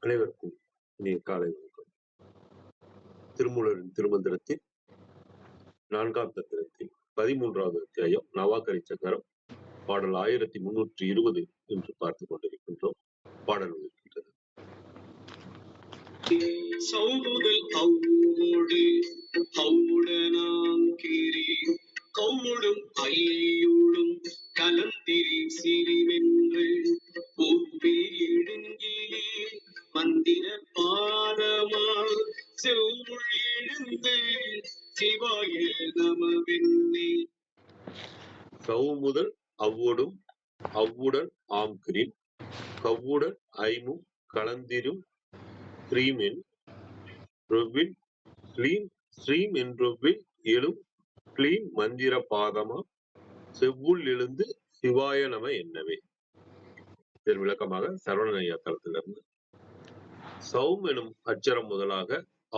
அனைவருக்கும் இனிய காலை வணக்கம். திருமூலரின் திருமந்திரத்தில் 4ஆம் தந்திரத்தில் 13வது அத்தியாயம் நவாக்கரி சக்கரம் பாடல் 1320 என்று பார்த்துக் கொண்டிருக்கின்றோம். பாடல் இருக்கின்றது. சௌமுதல் அவ்வோடு அவ்வுடனாங்கிரி கௌமுடும் ஐயோடும் கலந்திரி சிறிவென்று ஒவ்வேடுங்கிலே மந்திர பாதமா செவ்வுள் எழுந்து சிவாய நமவென்னே. சௌமுதல் அவ்வோடும் அவ்வுடன் ஆம்கிரின் கவ்வுடன் ஐமும் கலந்திரும் ஸ்ரீமென் ரொவ்வில் ஸ்ரீம் என்றொவ்வில் எழும் கிளீம் மந்திர பாதமா செவ்வுள் எழுந்து சிவாய நம என்னவே. இதன் விளக்கமாக சரவணனையா தளத்திலிருந்து சௌம் எனும் அச்சரம் முதலாக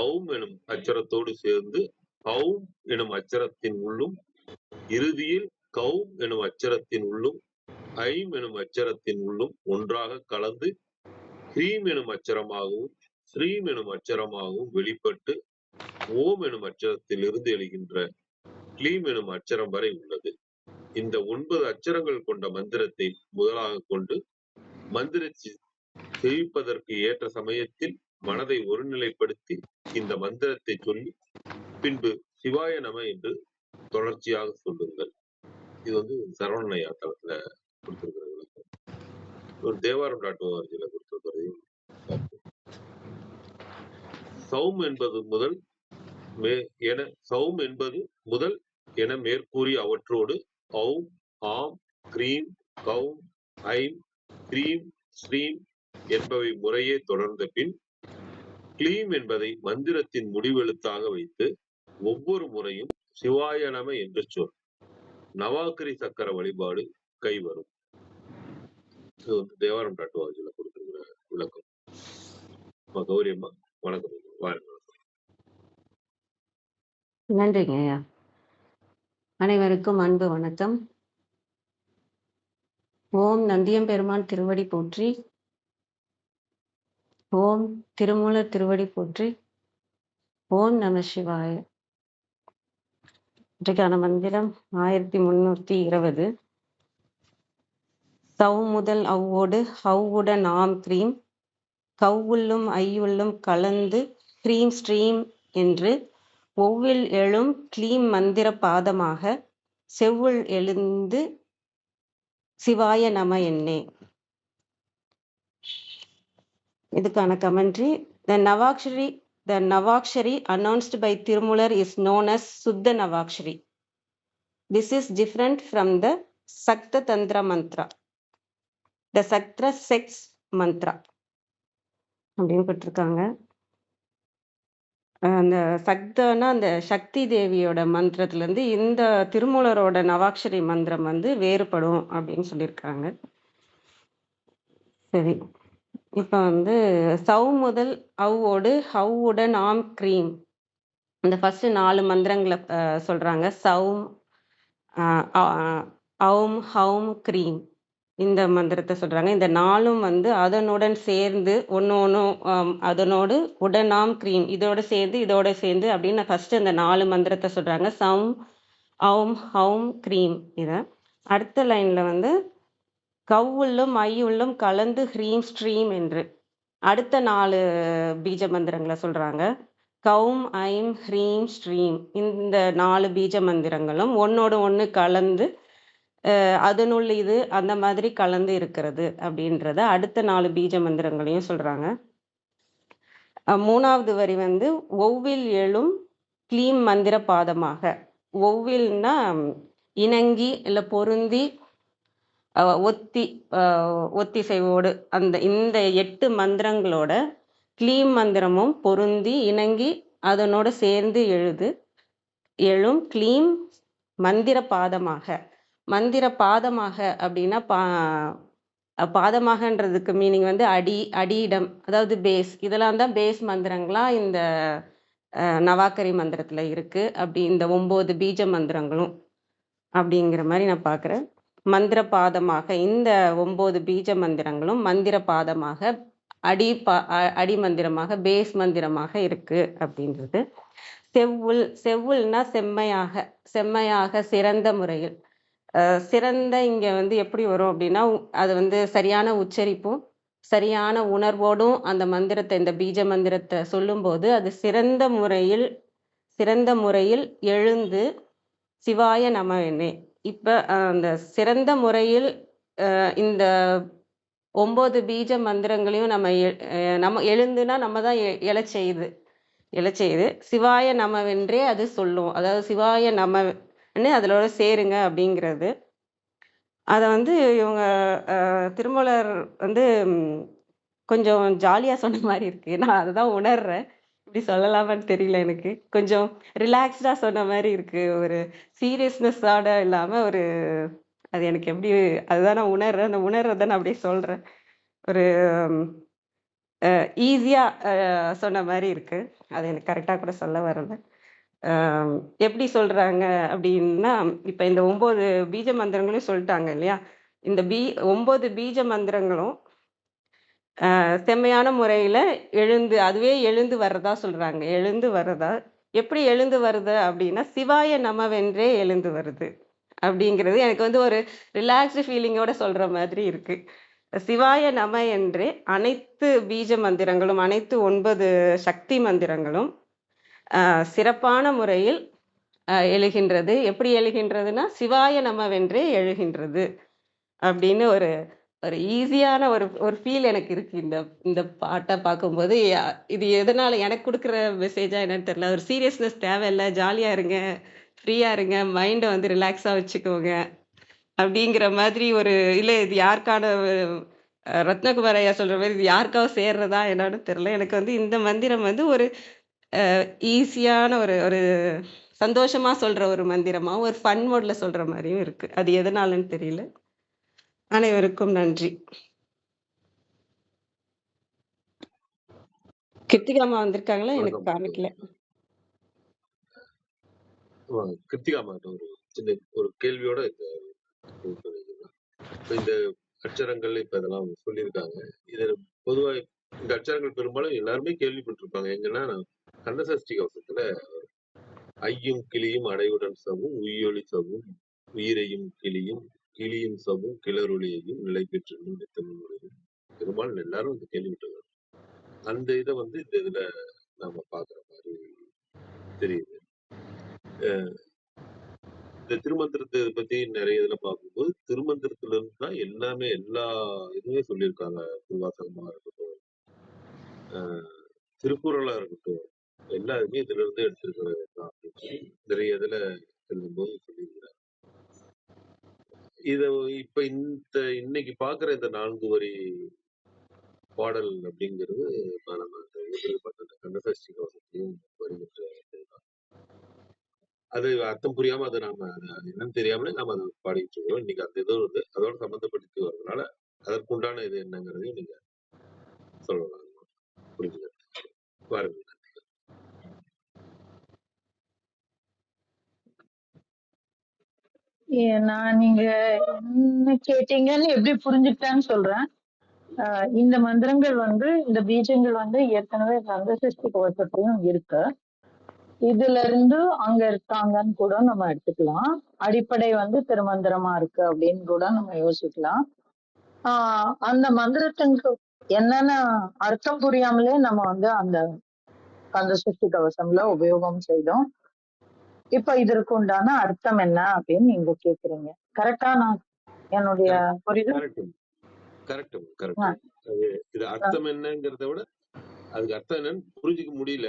ஔம் எனும் அச்சரத்தோடு சேர்ந்து ஔம் எனும் அச்சரத்தின் உள்ளும் இறுதியில் கௌம் எனும் அச்சரத்தின் உள்ளும் ஐம் எனும் அச்சரத்தின் உள்ளும் ஒன்றாக கலந்து ஹ்ரீம் எனும் அச்சரமாகவும் ஸ்ரீம் எனும் அச்சரமாகவும் வெளிப்பட்டு ஓம் எனும் அச்சரத்தில் இருந்து எழுகின்ற கிளீம் எனும் அச்சரம் வரை உள்ளது. இந்த 9 அச்சரங்கள் கொண்ட மந்திரத்தை முதலாக கொண்டு மந்திரத்தை செவிப்பதற்கு ஏற்ற சமயத்தில் மனதை ஒருநிலைப்படுத்தி இந்த மந்திரத்தை சொல்லி பின்பு சிவாய நம என்று தொடர்ச்சியாக சொல்லுங்கள். இது சரவணையா தளத்துல கொடுத்திருக்கிற விளக்கம். ஒரு தேவாரம் .org கொடுத்திருக்கிறது. சௌம் என்பது முதல் என மேற்கூறிய அவற்றோடு ஔம் ஆம் கிரீம் கௌம் ஐம் கிரீம் ஸ்ரீம் என்பவை முறையே தொடர்ந்த பின் கிளீம் என்பதை மந்திரத்தின் முடிவெழுத்தாக வைத்து ஒவ்வொரு முறையும் சிவாய நம என்று சொல். நவாக்கரி சக்கர வழிபாடு கைவரும். இது தேவாரம் .org கொடுத்திருக்கிற விளக்கம். கௌரி அம்மா வணக்கம். நன்றிங்க ஐயா. அனைவருக்கும் அன்பு வணக்கம். ஓம் நந்தியம்பெருமான் திருவடி போற்றி. ஓம் திருமூலர் திருவடி போற்றி. ஓம் நம சிவாய. இன்றைக்கான மந்திரம் 1320. சௌமுதல் அவ்வோடு ஹவ்வுடன் ஆம் கிரீம் கவ்வுள்ளும் ஐயுள்ளும் கலந்து ஹ்ரீம் ஸ்ரீம் என்று ஒவ்வில் எழும் கிளீம் மந்திர பாதமாக செவ்வுள் எழுந்து சிவாய நம என்னே. இதுக்கான commentary. The Navakshari announced by Tirumular is known as Suddha Navakshari. This is different from the Sakta Tantra mantra, the Sakta sex mantra அப்படின்னு போட்டிருக்காங்க. அந்த சக்தனா அந்த சக்தி தேவியோட மந்திரத்துலேருந்து இந்த திருமூலரோட நவாக்ஷரி மந்திரம் வேறுபடும் அப்படின்னு சொல்லியிருக்காங்க. சரி, இப்போ சௌமுதல் அவ்வோடு ஹவ்வுடன் ஆம் கிரீம் இந்த ஃபர்ஸ்ட் 4 மந்திரங்களை சொல்றாங்க. சௌம் ஔம் ஹௌம் கிரீம் இந்த மந்திரத்தை சொல்றாங்க. இந்த 4ம் அதனுடன் சேர்ந்து ஒன்றும் அதனோடு உடனாம் கிரீம் இதோட சேர்ந்து அப்படின்னு ஃபர்ஸ்ட் இந்த 4 மந்திரத்தை சொல்றாங்க. சௌம் ஔம் ஹௌம் கிரீம். இதை அடுத்த லைன்ல கவ்வுள்ளும் ஐயுள்ளும் கலந்து ஹ்ரீம் ஸ்ரீம் என்று அடுத்த 4 பீஜ மந்திரங்களை சொல்றாங்க. கௌம் ஐம் ஹ்ரீம் ஸ்ரீம் இந்த 4 பீஜ மந்திரங்களும் ஒன்னோடு ஒன்று கலந்து அதனுள் இது அந்த மாதிரி கலந்து இருக்கிறது அப்படின்றத அடுத்த 4 பீஜ மந்திரங்களையும் சொல்றாங்க. 3வது வரி ஒவ்வில் எழும் கிளீம் மந்திர பாதமாக. ஒவ்வில்னா இணங்கி இல்லை பொருந்தி ஒத்திசைவோடு இந்த 8 மந்திரங்களோட கிளீம் மந்திரமும் பொருந்தி இணங்கி அதனோட சேர்ந்து எழும் கிளீம் மந்திர பாதமாக. மந்திர பாதமாக அப்படின்னா பாதமாகன்றதுக்கு மீனிங் அடியிடம், அதாவது பேஸ். இதெல்லாம் தான் பேஸ் மந்திரங்களா இந்த நவாக்கரி மந்திரத்துல இருக்கு. அப்படி இந்த 9 பீஜ மந்திரங்களும் அப்படிங்கிற மாதிரி நான் பார்க்குறேன். மந்திர பாதமாக இந்த 9 பீஜ மந்திரங்களும் மந்திர பாதமாக அடி மந்திரமாக, பேஸ் மந்திரமாக இருக்கு அப்படின்றது. செவ்வுள்னா செம்மையாக, செம்மையாக சிறந்த முறையில். சிறந்த இங்க வந்து எப்படி வரும் அப்படின்னா, அது வந்து சரியான உச்சரிப்பும், சரியான உணர்வோடும் அந்த மந்திரத்தை, இந்த பீஜ மந்திரத்தை சொல்லும்போது, அது சிறந்த முறையில் எழுந்து சிவாய நமவென்னே. இப்ப அந்த சிறந்த முறையில் இந்த 9 பீஜ மந்திரங்களையும் நம்ம எழுந்துனா நம்ம தான் எழச் செய்யுது. சிவாய நமவென்றே அது சொல்லும். அதாவது சிவாய நமன்னு அதோட சேருங்க அப்படிங்கிறது. அதை வந்து இவங்க திருமூலர் வந்து கொஞ்சம் ஜாலியா சொன்ன மாதிரி இருக்கு. நான் அதுதான் உணர்றேன். இப்படி சொல்லலாமான்னு தெரியல எனக்கு. கொஞ்சம் ரிலாக்ஸ்டா சொன்ன மாதிரி இருக்கு. ஒரு சீரியஸ்னஸோட இல்லாம அது எனக்கு எப்படி, அதுதான் நான் உணர்றேன். அந்த உணர்றதை நான் அப்படியே சொல்றேன். ஒரு ஈஸியா சொன்ன மாதிரி இருக்கு. அது எனக்கு கரெக்டா கூட சொல்ல வரல. எப்படி சொல்றாங்க அப்படின்னா, இப்ப இந்த 9 பீஜ மந்திரங்களையும் சொல்லிட்டாங்க இல்லையா? இந்த 9 பீஜ மந்திரங்களும் செம்மையான முறையில அதுவே எழுந்து வர்றதா சொல்றாங்க. எழுந்து வர்றதா, எப்படி எழுந்து வருது அப்படின்னா, சிவாய நமவென்றே எழுந்து வருது அப்படிங்கிறது எனக்கு வந்து ஒரு ரிலாக்ஸ்டு ஃபீலிங்கோட சொல்ற மாதிரி இருக்கு. சிவாய நம என்றே அனைத்து பீஜ மந்திரங்களும், அனைத்து 9 சக்தி மந்திரங்களும் சிறப்பான முறையில் எழுகின்றது. எப்படி எழுகின்றதுன்னா, சிவாய நமவென்றே எழுகின்றது அப்படின்னு ஒரு ஈஸியான ஒரு ஃபீல் எனக்கு இருக்கு. இந்த பாட்டை பார்க்கும்போது இது எதனால எனக்கு கொடுக்குற மெசேஜா என்னன்னு தெரியல. ஒரு சீரியஸ்னஸ் தேவையில்லை, ஜாலியா இருங்க, ஃப்ரீயா இருங்க, மைண்டை வந்து ரிலாக்ஸா வச்சுக்கோங்க அப்படிங்கிற மாதிரி இல்லை இது யாருக்கான ரத்னகுமார் ஐயா சொல்ற மாதிரி இது யாருக்காவது சேர்றதா என்னன்னு தெரியல. எனக்கு வந்து இந்த மந்திரம் வந்து ஒரு ஈஸியான ஒரு சந்தோஷமா சொல்ற ஒரு மந்திரமா, ஒரு ஃபன் மோட்ல சொல்ற மாதிரியும் இருக்கு. அது எதனாலன்னு தெரியல. அனைவருக்கும் நன்றி. கிருத்திகாமா வந்திருக்காங்களா? எனக்கு காமிக்கல. கிருத்திகாமா ஒரு சின்ன ஒரு கேள்வியோட இந்த அச்சரங்கள் இப்ப இதெல்லாம் சொல்லியிருக்காங்க. இது பொதுவா இந்த அச்சரங்கள் பெரும்பாலும் எல்லாருமே கேள்விப்பட்டிருப்பாங்க. எங்கன்னா கந்தசஷ்டி கவசத்துல ஐயும் கிளியும் அடைவுடன் சவும் உயிரொலி சவும் உயிரையும் கிளியும் சவும் கிளறொலியையும் நிலை பெற்று நித்தமும் பெரும்பாலும் எல்லாரும் இந்த கேள்விப்பட்டிருக்காங்க. அந்த இதை வந்து இந்த இதுல நாம பாக்குற மாதிரி தெரியுது. இந்த திருமந்திரத்தை பத்தி நிறைய இதுல பார்க்கும்போது திருமந்திரத்துல இருந்து தான் எல்லாமே எல்லா இதுவுமே சொல்லியிருக்காங்க. திருவாசகமா இருக்கட்டும், திருக்குறளா இருக்கட்டும், எல்லாருமே இதுல இருந்து எடுத்திருக்கிறது தான் நிறைய இதுல சொல்லும்போது சொல்லியிருக்கிறாங்க. இத இப்ப இன்னைக்கு பாக்குற இந்த 4 வரி பாடல் அப்படிங்கிறது நம்ம கந்தசஷ்டி கவசத்தையும் வருகின்ற அது அர்த்தம் புரியாம அதை நாம என்னன்னு தெரியாமலே நாம அதை பாடிட்டு இருக்கோம். இன்னைக்கு அந்த இது வந்து அதோட சம்பந்தப்படுத்தி வர்றதுனால அதற்குண்டான இது என்னங்கிறதையும் நீங்க சொல்லலாம். புரிஞ்சுக்க பாருங்க. நான் நீங்க என்ன கேட்டீங்கன்னு எப்படி புரிஞ்சுக்கிட்டான்னு சொல்றேன். இந்த மந்திரங்கள் வந்து இந்த பீஜங்கள் வந்து ஏற்கனவே கந்தசஷ்டி கவசத்தையும் இருக்கு. இதுல இருந்து அங்க இருக்காங்கன்னு கூட நம்ம எடுத்துக்கலாம். அடிப்படை வந்து திருமந்திரமா இருக்கு அப்படின்னு கூட நம்ம யோசிக்கலாம். அந்த மந்திரத்துக்கு என்னென்ன அர்த்தம் புரியாமலே நம்ம வந்து அந்த கந்தசஷ்டி கவசம்ல உபயோகம் செய்தோம். இப்ப இதற்கு உண்டான அர்த்தம் என்ன அப்படின்னு நீங்க கேக்குறீங்க. கரெக்டா? நான் என்னுடைய புரிதல் கரெக்ட். இது அர்த்தம் என்னங்கிறத விட அதுக்கு அர்த்தம் என்னன்னு புரிஞ்சுக்க முடியல.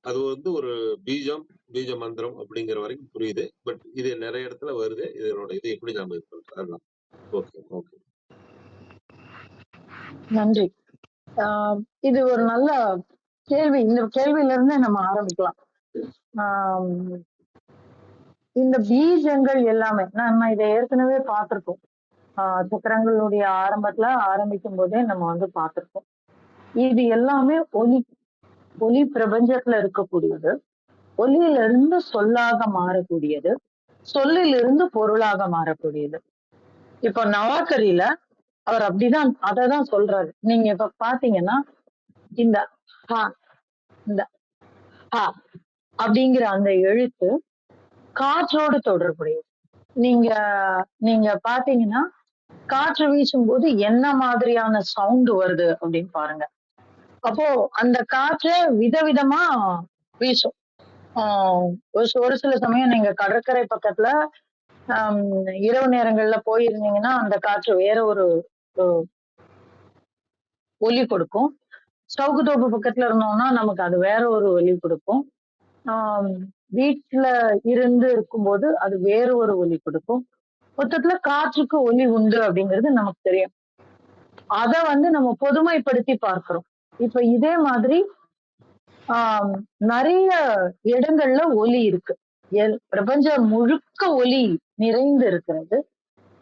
அது வந்து ஒரு பீஜ மந்திரம் அப்படிங்கிற வரைக்கும் புரியுது. பட் இது நிறைய இடத்துல வருது. இதனோட இது எப்படி நாம இது பண்றோம். ஓகே. நன்றி. இது ஒரு நல்ல கேள்வி. இந்த கேள்வியில இருந்து நம்ம ஆரம்பிக்கலாம். இந்த பீஜங்கள் எல்லாமே நம்ம இதை ஏற்கனவே பார்த்திருக்கோம். சக்கரங்களுடைய ஆரம்பத்துல ஆரம்பிக்கும் போதே நம்ம வந்து பார்த்திருக்கோம். இது எல்லாமே ஒலி பிரபஞ்சத்துல இருக்கக்கூடியது. ஒலியிலிருந்து சொல்லாக மாறக்கூடியது, சொல்லிலிருந்து பொருளாக மாறக்கூடியது. இப்போ நவாக்கரியில அவர் அப்படிதான் அததான் சொல்றாரு. நீங்க இப்ப பாத்தீங்கன்னா இந்த ஹ, இந்த ஹ அப்படிங்கிற அந்த எழுத்து காற்றோடு தொடர்புடையது. நீங்க நீங்க பாத்தீங்கன்னா காற்று வீசும்போது என்ன மாதிரியான சவுண்ட் வருது அப்படின்னு பாருங்க. அப்போ அந்த காற்று விதவிதமா வீசும். ஒரு சில சமயம் நீங்க கடற்கரை பக்கத்துல ஆஹ் இரவு நேரங்கள்ல போயிருந்தீங்கன்னா அந்த காற்று வேற ஒரு ஒலி கொடுக்கும். சவுக்கு தோப்பு பக்கத்துல இருந்தோம்னா நமக்கு அது வேற ஒரு ஒலி கொடுக்கும். ஆஹ் வீட்டுல இருந்து இருக்கும்போது அது வேற ஒரு ஒலி கொடுக்கும். மொத்தத்துல காற்றுக்கு ஒலி உண்டு அப்படிங்கிறது நமக்கு தெரியும். அத நம்ம பொதுமைப்படுத்தி பார்க்கிறோம். இப்ப இதே மாதிரி ஆஹ் நிறைய இடங்கள்ல ஒலி இருக்கு. பிரபஞ்சம் முழுக்க ஒலி நிறைந்து இருக்கிறது.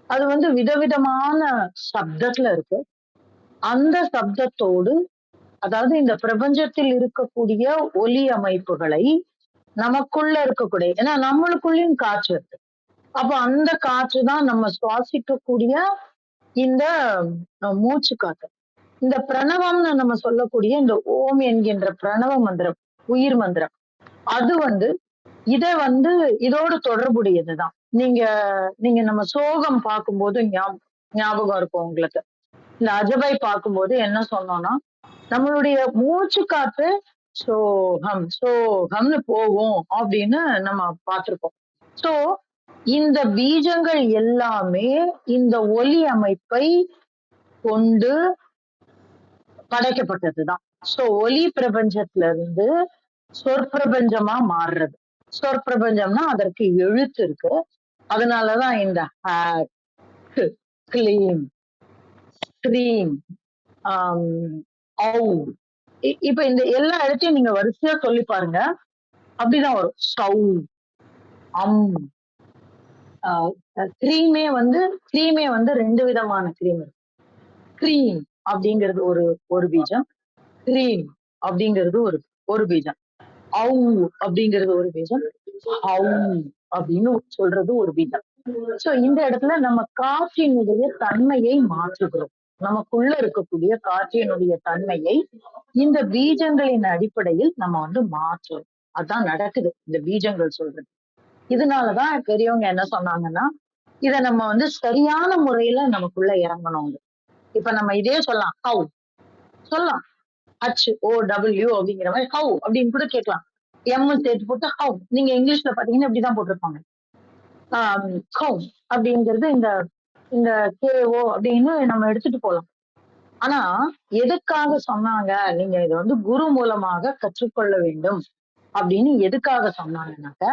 அது விதவிதமான சப்தத்துல இருக்கு. அந்த சப்தத்தோடு அதாவது இந்த பிரபஞ்சத்தில் இருக்கக்கூடிய ஒலி அமைப்புகளை நமக்குள்ள இருக்கக்கூடிய, ஏன்னா நம்மளுக்குள்ளயும் காற்று இருக்கு. அப்ப அந்த காற்று தான் நம்ம சுவாசிக்கக்கூடிய இந்த மூச்சு காற்று. இந்த பிரணவம்னு நம்ம சொல்லக்கூடிய இந்த ஓம் என்கின்ற பிரணவ மந்திரம், உயிர் மந்திரம், அது இத இதோடு தொடர்புடையதுதான். நீங்க நீங்க நம்ம சோகம் பார்க்கும்போது ஞாபகம் இருக்கும் உங்களுக்கு. இந்த அஜபை பார்க்கும்போது என்ன சொன்னோம்னா, நம்மளுடைய மூச்சு காற்று சோகம் சோகம்னு போகும் அப்படின்னு நம்ம பார்த்திருக்கோம். சோ இந்த பீஜங்கள் எல்லாமே இந்த ஒலி அமைப்பை கொண்டு படைக்கப்பட்டதுதான். சோ ஒலி பிரபஞ்சத்துல இருந்து சொற்பிரபஞ்சமா மாறுறது. சொற்பிரபஞ்சம்னா அதற்கு எழுத்து இருக்கு. அதனாலதான் இந்த கிளீம், ஸ்கிரீம், இப்ப இந்த எல்லா இடத்தையும் நீங்க வரிசையா சொல்லி பாருங்க, அப்படிதான் வரும். சௌ, அம், கிரீமே கிரீமே ரெண்டு விதமான கிரீம் இருக்கு. கிரீம் அப்படிங்கிறது ஒரு பீஜம், கிரீம் அப்படிங்கிறது ஒரு பீஜம், ஔ அப்படிங்கிறது ஒரு பீஜம், ஔ அப்படின்னு சொல்றது ஒரு பீஜம். சோ இந்த இடத்துல நம்ம காற்றினுடைய தன்மையை மாற்றுகிறோம். நமக்குள்ள இருக்கக்கூடிய காற்றினுடைய தன்மையை இந்த பீஜங்களின் அடிப்படையில் நம்ம மாற்றுறோம். அதான் நடக்குது இந்த பீஜங்கள் சொல்றது. இதனாலதான் பெரியவங்க என்ன சொன்னாங்கன்னா, இத நம்ம சரியான முறையில நமக்குள்ள இறங்கணும். இப்ப நம்ம இதே சொல்லலாம், ஹவு சொல்லலாம், HOW அப்படிங்கிற மாதிரி ஹவு அப்படின்னு கூட கேட்கலாம். எம் சேர்த்து போட்டு ஹவு. நீங்க இங்கிலீஷ்ல பாத்தீங்கன்னா இப்படிதான் போட்டிருப்பாங்க. ஹவு அப்படிங்கிறது இந்த இந்த KO அப்படின்னு நம்ம எடுத்துட்டு போலாம். ஆனா எதுக்காக சொன்னாங்க, நீங்க இதை குரு மூலமாக கற்றுக்கொள்ள வேண்டும் அப்படின்னு எதுக்காக சொன்னாங்கன்னாக்க,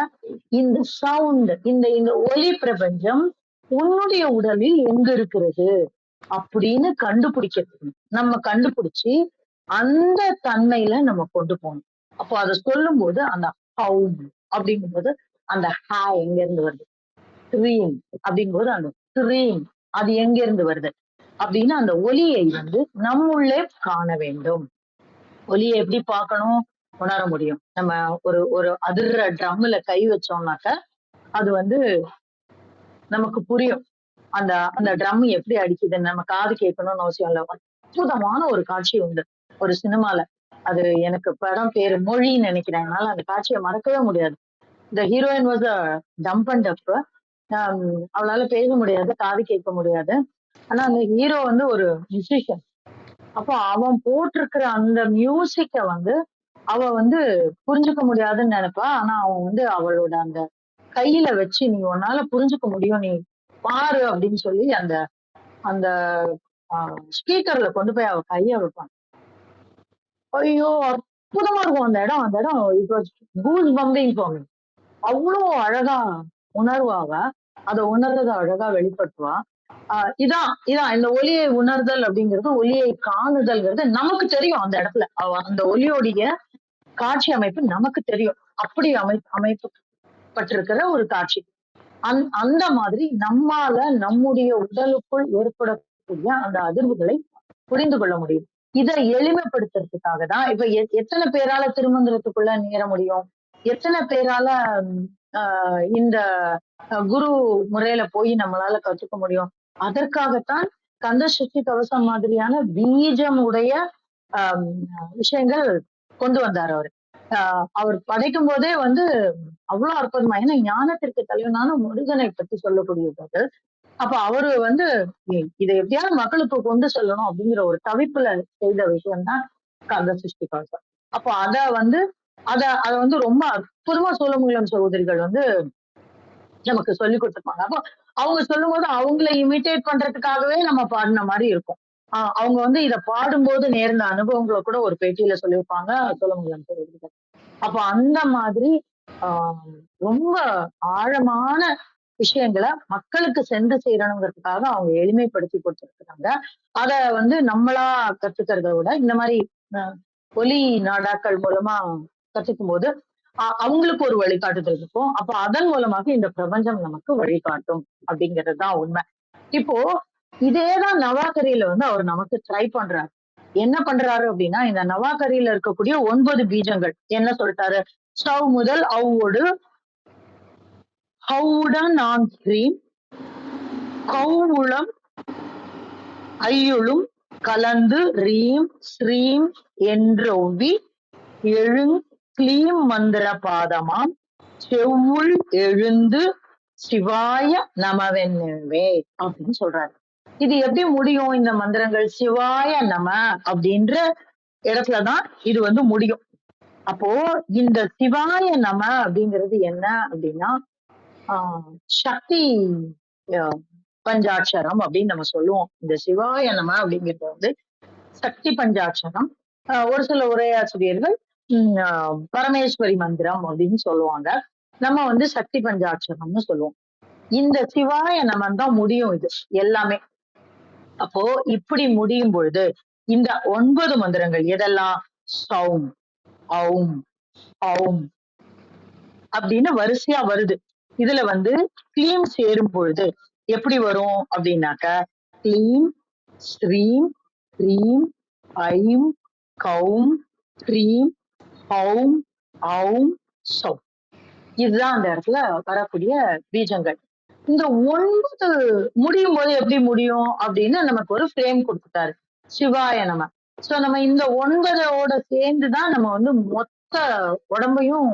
இந்த சவுண்ட், இந்த இந்த ஒலி பிரபஞ்சம் உன்னுடைய உடலில் எங்க இருக்கிறது அப்படின்னு கண்டுபிடிக்கிறது. நம்ம கண்டுபிடிச்சு அந்த தன்மையில நம்ம கொண்டு போகணும். அப்போ அதை சொல்லும் போது அந்த ஹவு அப்படிங்கும்போது அந்த ஹா எங்க இருந்து வருது, க்ரீம் அப்படிங்கும்போது அந்த க்ரீம் அது எங்க இருந்து வருது அப்படின்னு அந்த ஒலியை நம்முள்ளே காண வேண்டும். ஒலியை எப்படி பார்க்கணும், உணர முடியும். நம்ம ஒரு அதிர்ற ட்ரம்ல கை வச்சோம்னாக்க அது நமக்கு புரியும். அந்த அந்த ட்ரம் எப்படி அடிக்குதுன்னு நம்ம காது கேட்கணும்னு அவசியம் இல்லை. அற்புதமான ஒரு காட்சி உண்டு ஒரு சினிமால. அது எனக்கு படம் பேரு மொழின்னு நினைக்கிறேன். அதனால அந்த காட்சியை மறக்கவே முடியாது. இந்த heroine was dumb and deaf. அவளால பேச முடியாது, காது கேட்க முடியாது. ஆனா அந்த ஹீரோ ஒரு மியூசிஷியன். அப்போ அவன் போட்டிருக்கிற அந்த மியூசிக்க அவ புரிஞ்சுக்க முடியாதுன்னு நினைப்பா. ஆனா அவன் அவளோட அந்த கையில வச்சு, நீ உன்னால புரிஞ்சுக்க முடியும், நீ பாரு அப்படின்னு சொல்லி அந்த அந்த ஸ்பீக்கர்ல கொண்டு போய் அவ கைய வைப்பான். ஐயோ அற்புதமா இருக்கும் அந்த இடம். அந்த இடம் it was goose pumping for me. அவ்வளோ அழகா உணர்வா அவ. அதை உணர்றத அழகா வெளிப்படுத்துவா. இதான் இந்த ஒலியை உணர்தல் அப்படிங்கிறது, ஒலியை காணுதல்ங்கிறது நமக்கு தெரியும். அந்த இடத்துல அந்த ஒலியோடைய காட்சி அமைப்பு நமக்கு தெரியும். அப்படி அமைக்கப்பட்டிருக்கிற ஒரு காட்சி. அந்த மாதிரி நம்மால நம்முடைய உடலுக்குள் ஏற்படக்கூடிய அந்த அதிர்வுகளை புரிந்து கொள்ள முடியும். இதை எளிமைப்படுத்துறதுக்காக தான் இப்ப எத்தனை பேரால திருமந்திரத்துக்குள்ள நேர முடியும், எத்தனை பேரால இந்த குரு முறையில போய் நம்மளால கத்துக்க முடியும். அதற்காகத்தான் கந்த சஷ்டி கவசம் மாதிரியான பீஜம் உடைய ஆஹ் விஷயங்கள் கொண்டு வந்தார் அவரு. அவர் படைக்கும் போதே வந்து அவ்வளவு அற்புதமா, ஏன்னா ஞானத்திற்கு தலைவனான முருகனை பத்தி சொல்லக்கூடியது. அப்ப அவரு வந்து இதை எப்படியாவது மக்களுக்கு கொண்டு செல்லணும் அப்படிங்கிற ஒரு தவிப்புல செய்த விஷயம் தான் கந்த சஷ்டி கவசம். அப்போ அத வந்து ரொம்ப அற்புதமா சோழமுகிலம் சகோதரிகள் வந்து நமக்கு சொல்லி கொடுத்துருப்பாங்க. அப்போ அவங்க சொல்லும் போது அவங்கள இமிட்டேட் பண்றதுக்காகவே நம்ம பாடின மாதிரி இருக்கும். அவங்க வந்து இத பாடும்போது நேர்ந்த அனுபவங்களை கூட ஒரு பேட்டியில சொல்லியிருப்பாங்க சோழமுகிலம் சகோதரிகள். அப்போ அந்த மாதிரி ரொம்ப ஆழமான விஷயங்களை மக்களுக்கு சென்று சேரணுங்கிறதுக்காக அவங்க எளிமைப்படுத்தி கொடுத்துருக்காங்க. அத வந்து நம்மளா கத்துக்கிறத விட இந்த மாதிரி ஒலி நாடாக்கள் மூலமா கத்துக்கும் போது அவங்களுக்கு ஒரு வழிகாட்டுதல் இருக்கும். அப்ப அதன் மூலமாக இந்த பிரபஞ்சம் நமக்கு வழிகாட்டும் அப்படிங்கிறது தான் உண்மை. இப்போ இதேதான் நவாகரியில வந்து அவர் நமக்கு ட்ரை பண்றாரு. என்ன பண்றாரு அப்படின்னா, இந்த நவாகரியில இருக்கக்கூடிய 9 பீஜங்கள் என்ன சொல்லிட்டாரு? ஸ்டவ் முதல் அவ்வோடு ஹவுடன் ஆன் ஸ்ரீம் கௌவுளம் ஐயுளும் கலந்து ரீம் ஸ்ரீம் என்றொவ்வி எழுங் கிளீம் மந்திர பாதமாம் செவ்வுள் எழுந்து சிவாய நமவென்னவே அப்படின்னு சொல்றாரு. இது எப்படி முடியும்? இந்த மந்திரங்கள் சிவாய நம அப்படின்ற இடத்துலதான் இது வந்து முடியும். அப்போ இந்த சிவாய நம அப்படிங்கிறது என்ன அப்படின்னா சக்தி பஞ்சாட்சரம் அப்படின்னு நம்ம சொல்லுவோம். இந்த சிவாய நம அப்படிங்கிறது வந்து சக்தி பஞ்சாட்சரம். ஒரு சில உரையாசிரியர்கள் பரமேஸ்வரி மந்திரம் அப்படின்னு சொல்லுவாங்க. நம்ம வந்து சக்தி பஞ்சாட்சரம்னு சொல்லுவோம். இந்த சிவாய நமன் தான் முடியும் இது எல்லாமே. அப்போ இப்படி முடியும் பொழுது இந்த 9 மந்திரங்கள் எதெல்லாம்? சௌம், ஔம், ஔம் அப்படின்னு வரிசையா வருது. இதுல வந்து கிளீம் சேரும் பொழுது எப்படி வரும் அப்படின்னாக்க, கிளீம், ஸ்ரீம், cream, I'm, கௌம், cream, Aum, Aum, சௌம். இதுதான் அந்த இடத்துல வரக்கூடிய பீஜங்கள். இந்த 9 முடியும் போது எப்படி முடியும் அப்படின்னு நமக்கு ஒரு ஃப்ரேம் கொடுத்துட்டாரு, சிவாய நம. சோ நம்ம இந்த 9ஓட சேர்ந்துதான் நம்ம வந்து மொத்த உடம்பையும்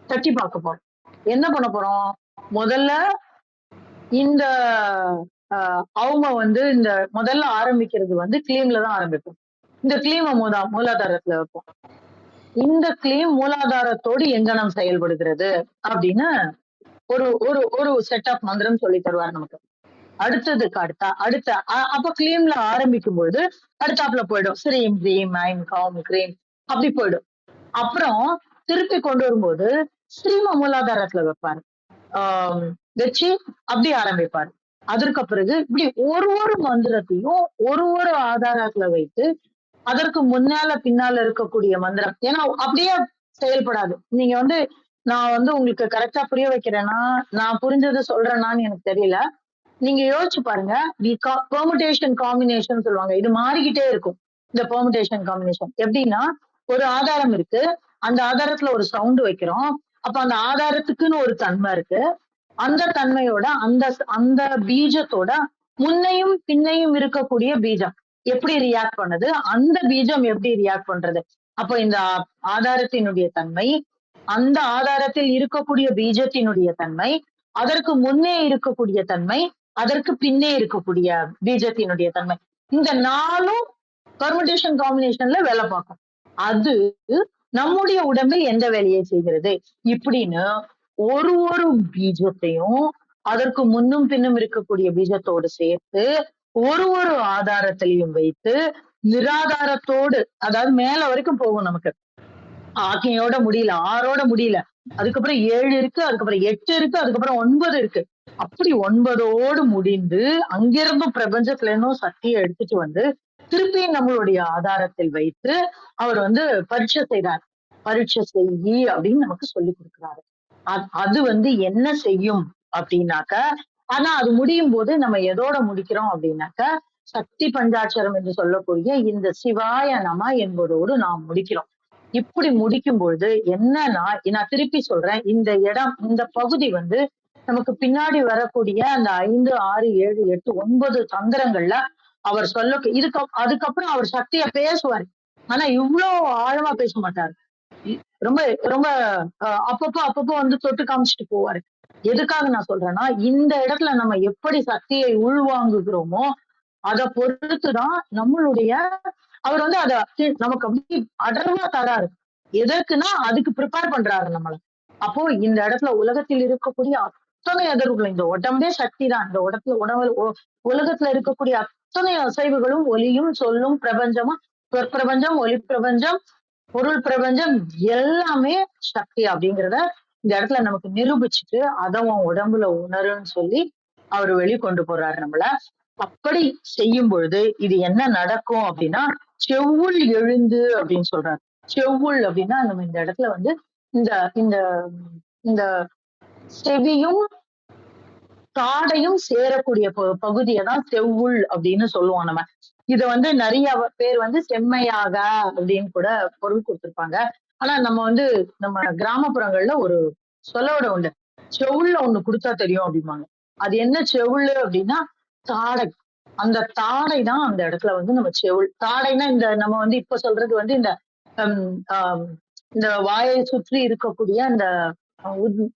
தட்டி பார்க்க போறோம். என்ன பண்ண போறோம்? முதல்ல இந்த அவங்க வந்து இந்த முதல்ல ஆரம்பிக்கிறது வந்து கிளீம்ல தான் ஆரம்பிப்போம். இந்த கிளீம மூலாதாரத்துல வைப்போம். இந்த கிளீம் மூலாதாரத்தோடு எங்கனம் செயல்படுகிறது அப்படின்னு ஒரு ஒரு ஒரு செட் ஆஃப் மந்திரம் சொல்லி தருவார் நமக்கு. அடுத்த அப்ப கிளீம்ல ஆரம்பிக்கும் பொழுது அடுத்தாப்புல போயிடும். ஸ்ரீம், க்ரீம், ஐம், கௌம், க்ரீம் அப்படி போயிடும். அப்புறம் திருப்பி கொண்டு வரும்போது ஸ்ரீம மூலாதாரத்துல வைப்பாரு. வச்சு அப்படி ஆரம்பிப்பாரு. அதற்கு பிறகு இப்படி ஒரு மந்திரத்தையும் ஒரு ஆதாரத்துல வைத்து அதற்கு முன்னால பின்னால இருக்கக்கூடிய மந்திரம், ஏன்னா அப்படியே செயல்படாது. நீங்க வந்து நான் வந்து உங்களுக்கு கரெக்டா புரிய வைக்கிறேன்னா, நான் புரிஞ்சதை சொல்றேன்னான்னு எனக்கு தெரியல. நீங்க யோசிச்சு பாருங்க. பெர்முடேஷன் காம்பினேஷன் சொல்லுவாங்க. இது மாறிக்கிட்டே இருக்கும். இந்த பெர்முடேஷன் காம்பினேஷன் எப்படின்னா, ஒரு ஆதாரம் இருக்கு, அந்த ஆதாரத்துல ஒரு சவுண்ட் வைக்கிறோம். அப்ப அந்த ஆதாரத்துக்குன்னு ஒரு தன்மை இருக்கு. அந்த தன்மையோட அந்த பீஜத்தோட முன்னையும் பின்னையும் இருக்கக்கூடிய பீஜம் எப்படி ரியாக்ட் பண்ணுது, அந்த பீஜம் எப்படி ரியாக்ட் பண்றது. அப்போ இந்த ஆதாரத்தினுடைய தன்மை, அந்த ஆதாரத்தில் இருக்கக்கூடிய பீஜத்தினுடைய தன்மை, அதற்கு முன்னே இருக்கக்கூடிய தன்மை, அதற்கு பின்னே இருக்கக்கூடிய பீஜத்தினுடைய தன்மை, இந்த 4ம் பெர்முடேஷன் காம்பினேஷன்ல வேலை பார்க்கும். அது நம்முடைய உடம்பில் எந்த வேலையை செய்கிறது இப்படின்னு ஒரு பீஜத்தையும் அதற்கு முன்னும் பின்னும் இருக்கக்கூடிய பீஜத்தோடு சேர்த்து ஒரு ஆதாரத்திலையும் வைத்து நிராதாரத்தோடு, அதாவது மேல வரைக்கும் போகும். நமக்கு ஆக்கையோட முடியல, 6ஓட முடியல, அதுக்கப்புறம் 7 இருக்கு, அதுக்கப்புறம் 8 இருக்கு, அதுக்கப்புறம் 9 இருக்கு. அப்படி 9ஓடு முடிந்து அங்கிருந்து பிரபஞ்சத்துல இருந்தும் சக்தியை எடுத்துட்டு வந்து திருப்பி நம்மளுடைய ஆதாரத்தில் வைத்து அவர் வந்து பரீட்சை செய்றார். பரீட்சை செய்யி அப்படின்னு நமக்கு சொல்லி கொடுக்குறாரு. அது வந்து என்ன செய்யும் அப்படின்னாக்க, ஆனா அது முடியும் போது நம்ம எதோட முடிக்கிறோம் அப்படின்னாக்க, சக்தி பஞ்சாட்சரம் என்று சொல்லக்கூடிய இந்த சிவாய நம என்பதோடு நாம் முடிக்கிறோம். இப்படி முடிக்கும் பொழுது என்னன்னா, நான் திருப்பி சொல்றேன், இந்த பகுதி வந்து நமக்கு பின்னாடி வரக்கூடிய அந்த 5, 6, 7, 8, 9 தந்திரங்கள்ல அவர் சொல்ல அதுக்கப்புறம் அவர் சக்தியா பேசுவாரு. ஆனா இவ்வளவு ஆழமா பேச மாட்டாரு. ரொம்ப ரொம்ப அப்பப்போ வந்து தொட்டு காமிச்சிட்டு போவாரு. எதுக்காக நான் சொல்றேன்னா, இந்த இடத்துல நம்ம எப்படி சக்தியை உள்வாங்குகிறோமோ அத பொறுத்துதான் நம்மளுடைய அவர் வந்து அத நமக்கு அப்படி அடர்வா தராரு. எதற்குன்னா அதுக்கு ப்ரிப்பேர் பண்றாரு நம்மள. அப்போ இந்த இடத்துல உலகத்தில் இருக்கக்கூடிய அத்தனை அதிர்வுகளும், இந்த உடம்பே சக்தி தான். இந்த உலகத்துல இருக்கக்கூடிய அத்தனை அசைவுகளும், ஒலியும், சொல்லும், பிரபஞ்சமும், சொற்பிரபஞ்சம், ஒலி பிரபஞ்சம், பொருள் பிரபஞ்சம் எல்லாமே சக்தி அப்படிங்கிறத இந்த இடத்துல நமக்கு நிரூபிச்சுட்டு அதை உன் உடம்புல உணருன்னு சொல்லி அவர் வெளிக்கொண்டு போறாரு நம்மள. அப்படி செய்யும் பொழுது இது என்ன நடக்கும் அப்படின்னா, செவ்வுள் எழுந்து அப்படின்னு சொல்றாரு. செவ்வுள் அப்படின்னா நம்ம இந்த இடத்துல வந்து இந்த இந்த இந்த செவியும் தாடையும் சேரக்கூடிய பகுதியை தான் செவ்வுள் அப்படின்னு சொல்லுவோம் நம்ம. இத வந்து நிறைய பேர் வந்து செம்மையாக அப்படின்னு கூட பொருள் கொடுத்திருப்பாங்க. ஆனா நம்ம வந்து நம்ம கிராமப்புறங்கள்ல ஒரு சொல்லோட உண்டு, செவுள்ள ஒண்ணு கொடுத்தா தெரியும் அப்படிம்பாங்க. அது என்ன செவுள் அப்படின்னா தாடை. அந்த தாடை தான் அந்த இடத்துல வந்து நம்ம செவுள். தாடைனா இந்த நம்ம வந்து இப்ப சொல்றது வந்து இந்த இந்த வாயை சுற்றி இருக்கக்கூடிய அந்த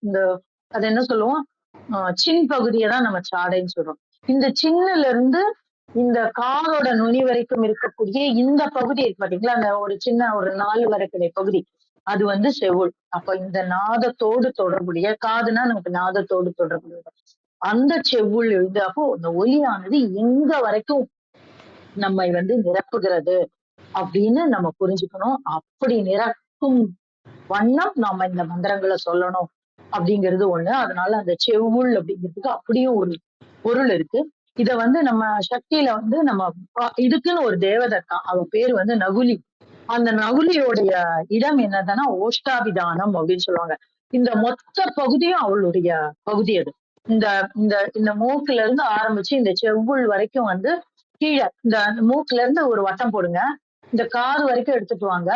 இந்த அது என்ன சொல்லுவோம், சின் பகுதியை தான் நம்ம சாடைன்னு சொல்றோம். இந்த சின்னுல இருந்து இந்த காதோட நுனி வரைக்கும் இருக்கக்கூடிய இந்த பகுதி இருக்கு பாத்தீங்களா, அந்த ஒரு சின்ன ஒரு 4 வரக்கிடை பகுதி, அது வந்து செவுள். அப்ப இந்த நாதத்தோடு தொடர்புடைய, காதுனா நமக்கு நாதத்தோடு தொடர்புடைய அந்த செவ்வுள் எழுது. அப்போ அந்த ஒலியானது எங்க வரைக்கும் நம்மை வந்து நிரப்புகிறது அப்படின்னு நம்ம புரிஞ்சுக்கணும். அப்படி நிரப்பும் வண்ணம் நாம இந்த மந்திரங்களை சொல்லணும் அப்படிங்கிறது ஒண்ணு. அதனால அந்த செவ்வுள் அப்படிங்கிறதுக்கு அப்படியும் ஒரு பொருள் இருக்கு. இத வந்து நம்ம சக்தியில வந்து நம்ம இதுக்குன்னு ஒரு தேவதை இருக்கான், அவ பேரு வந்து நகுலி. அந்த நகுலியோடைய இடம் என்னதுன்னா ஓஷ்டாபிதானம் அப்படின்னு சொல்லுவாங்க. இந்த மொத்த பகுதியும் அவளுடைய பகுதி. அது இந்த இந்த இந்த மூக்குல இருந்து ஆரம்பிச்சு இந்த செவ்வுள் வரைக்கும் வந்து கீழே இந்த மூக்குல இருந்து ஒரு வட்டம் போடுங்க, இந்த காது வரைக்கும் எடுத்துட்டு வாங்க.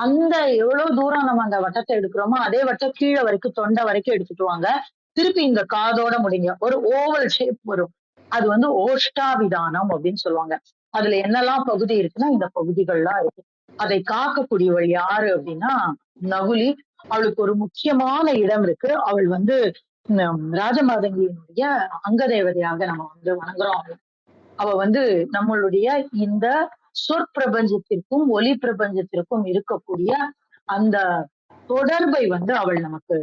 அந்த எவ்வளவு தூரம் நம்ம அந்த வட்டத்தை எடுக்கிறோமோ அதே வட்டம் கீழே வரைக்கும் தொண்டை வரைக்கும் எடுத்துட்டு வாங்க. திருப்பி இந்த காதோட முடிங்க, ஒரு ஓவல் ஷேப் வரும். அது வந்து ஓஷ்டாபிதானம் அப்படின்னு சொல்லுவாங்க. அதுல என்னெல்லாம் பகுதி இருக்குன்னா இந்த பகுதிகள்லாம் இருக்கு. அதை காக்கக்கூடியவள் யாரு அப்படின்னா நகுலி. அவளுக்கு ஒரு முக்கியமான இடம் இருக்கு. அவள் வந்து ராஜமாதங்கியினுடைய அங்க தேவதையாக நம்ம வந்து வணங்குறோம். அவ வந்து நம்மளுடைய இந்த சொற்பிரபஞ்சத்திற்கும் ஒலி பிரபஞ்சத்திற்கும் இருக்கக்கூடிய அந்த தொடர்பை வந்து அவள் நமக்கு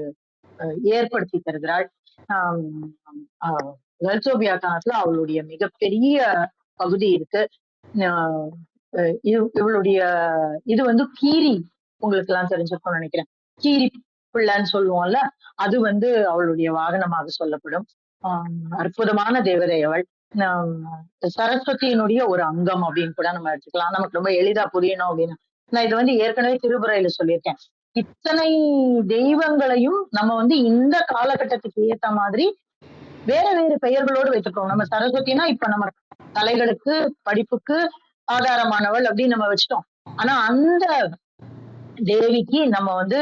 ஏற்படுத்தி தருகிறாள். லலிதோபியாத்தானத்துல அவளுடைய மிகப்பெரிய பகுதி இருக்கு. இவளுடைய இது வந்து கீரி, உங்களுக்கு எல்லாம் தெரிஞ்சிருக்கும்னு நினைக்கிறேன். கீரி பிள்ளைன்னு சொல்லுவோம்ல, அது வந்து அவளுடைய வாகனமாக சொல்லப்படும். அற்புதமான தேவதை அவள். சரஸ்வதியினுடைய ஒரு அங்கம் அப்படின்னு கூட நம்ம எடுத்துக்கலாம், நமக்கு ரொம்ப எளிதா புரியணும் அப்படின்னு. நான் இதை வந்து ஏற்கனவே திருப்புரையில சொல்லியிருக்கேன். இத்தனை தெய்வங்களையும் நம்ம வந்து இந்த காலகட்டத்துக்கு ஏத்த மாதிரி வேற வேறு பெயர்களோடு வைத்துக்கிறோம். நம்ம சரஸ்வதினா இப்ப நம்ம கலைகளுக்கு படிப்புக்கு ஆதாரமானவள் அப்படின்னு நம்ம வச்சுட்டோம். ஆனா அந்த தேவிக்கு நம்ம வந்து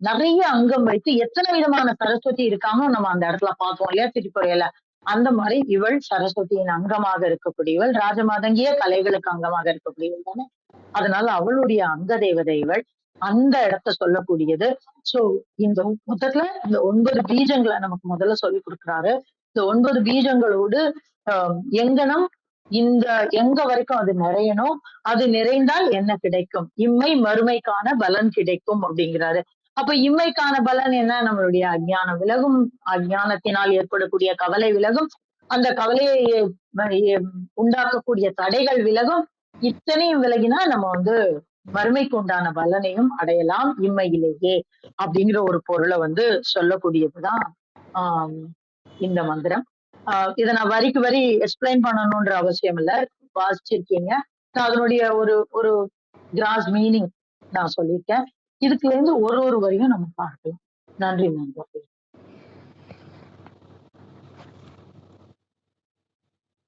நிறைய அங்கம் வைத்து எத்தனை விதமான சரஸ்வதி இருக்காமோ நம்ம அந்த இடத்துல பார்த்தோம் இல்லையா திருப்புறையில. அந்த மாதிரி இவள் சரஸ்வதியின் அங்கமாக இருக்கக்கூடியவள், ராஜமாதங்கிய கலைகளுக்கு அங்கமாக இருக்கக்கூடியவள் தானே. அதனால அவளுடைய அங்க தேவதை இவள். அந்த இடத்த சொல்லக்கூடியது. சோ இந்த மொத்தத்துல இந்த 9 பீஜங்களை நமக்கு முதல்ல சொல்லி கொடுக்குறாரு. இந்த 9 பீஜங்களோடு எங்கனம் இந்த எங்க வரைக்கும் அது நிறையணும், அது நிறைந்தால் என்ன கிடைக்கும், இம்மை மறுமைக்கான பலன் கிடைக்கும் அப்படிங்கிறாரு. அப்ப இம்மைக்கான பலன் என்ன, நம்மளுடைய அஞ்ஞானம் விலகும், அஞ்ஞானத்தினால் ஏற்படக்கூடிய கவலை விலகும், அந்த கவலையை உண்டாக்கக்கூடிய தடைகள் விலகும். இத்தனையும் விலகினா நம்ம வந்து மறுமைக்கு உண்டான பலனையும் அடையலாம் இம்மையிலேயே அப்படிங்கிற ஒரு பொருளை வந்து சொல்லக்கூடியதுதான் இந்த மந்திரம். இதை நான் வரிக்கு வரி எக்ஸ்பிளைன் பண்ணணும்ன்ற அவசியம் இல்லை, வாசிச்சிருக்கீங்க. நான் அதனுடைய ஒரு கிராஸ் மீனிங் நான் சொல்லியிருக்கேன். இதுக்குல இருந்து ஒரு வரியும் நம்ம பார்க்கலாம். நன்றி நன்றி.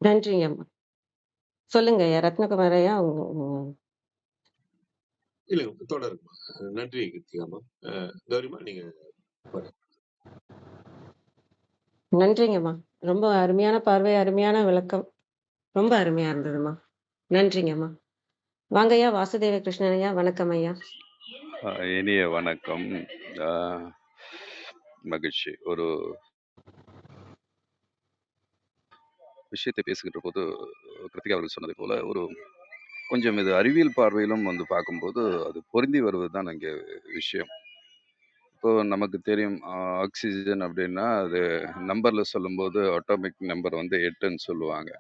நன்றிங்க அம்மா. சொல்லுங்க ரத்னகுமாரையா. இல்லைங்க, தொடருங்க. நன்றி கிருத்திகாமா. கௌரிமா நீங்க. நன்றிங்கம்மா, ரொம்ப அருமையான பார்வை, அருமையான விளக்கம். ரொம்ப அருமையா இருந்ததும்மா. நன்றிங்கம்மா. வாங்கய்யா வாசுதேவ கிருஷ்ணன் ஐயா. வணக்கம் ஐயா. இனிய வணக்கம். மகிழ்ச்சி. ஒரு விஷயத்தை பேசுகின்ற போது கிருத்திகா அவர்கள் சொன்னதை போல ஒரு கொஞ்சம் இது அறிவியல் பார்வையிலும் வந்து பார்க்கும்போது அது பொருந்தி வருவது தான் இங்கே விஷயம். இப்போ நமக்கு தெரியும் ஆக்சிஜன் அப்படின்னா அது நம்பரில் சொல்லும்போது அட்டாமிக் நம்பர் வந்து 8ன்னு சொல்லுவாங்க.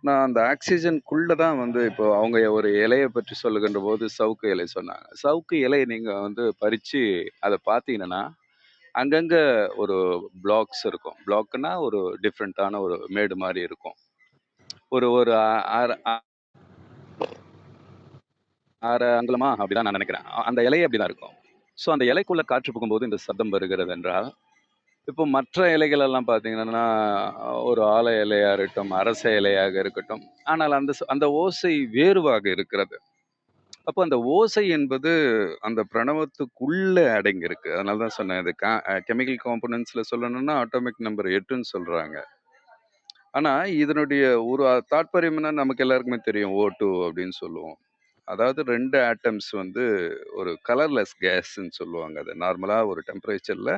நான் அந்த ஆக்சிஜனுக்குள்ளே தான் வந்து இப்போ அவங்க ஒரு இலையை பற்றி சொல்லுகின்ற போது சவுக்கு இலை சொன்னாங்க. சவுக்கு இலையை நீங்கள் வந்து பறித்து அதை பார்த்தீங்கன்னா அங்கங்க ஒரு பிளாக்ஸ் இருக்கும். பிளாக்னா ஒரு டிஃப்ரெண்ட்டான ஒரு மேடு மாதிரி இருக்கும். ஒரு ஒரு அரை அங்குலமா அப்படிதான் நான் நினைக்கிறேன். அந்த இலையே அப்படிதான் இருக்கும். ஸோ அந்த இலைக்குள்ள காற்று புகும்போது இந்த சத்தம் வருகிறது என்றால், இப்போ மற்ற இலைகள் எல்லாம் பார்த்தீங்கன்னா, ஒரு ஆல இலையா இருக்கட்டும், அரச இலையாக இருக்கட்டும், ஆனால் அந்த ஓசை வேறுவாக இருக்கிறது. அப்போ அந்த ஓசை என்பது அந்த பிரணவத்துக்குள்ள அடங்கி இருக்கு. அதனால தான் சொன்னேன். இது கெமிக்கல் காம்போனன்ட்ஸ்ல சொல்லணும்னா அட்டாமிக் நம்பர் 8ன்னு சொல்றாங்க. ஆனா இதனுடைய ஒரு தாற்பயம் என்ன நமக்கு எல்லாருக்குமே தெரியும். O2 அப்படின்னு சொல்லுவோம். அதாவது 2 ஆட்டம்ஸ் வந்து ஒரு கலர்லெஸ் கேஸ்ன்னு சொல்லுவாங்க. அது நார்மலா ஒரு டெம்பரேச்சர்ல,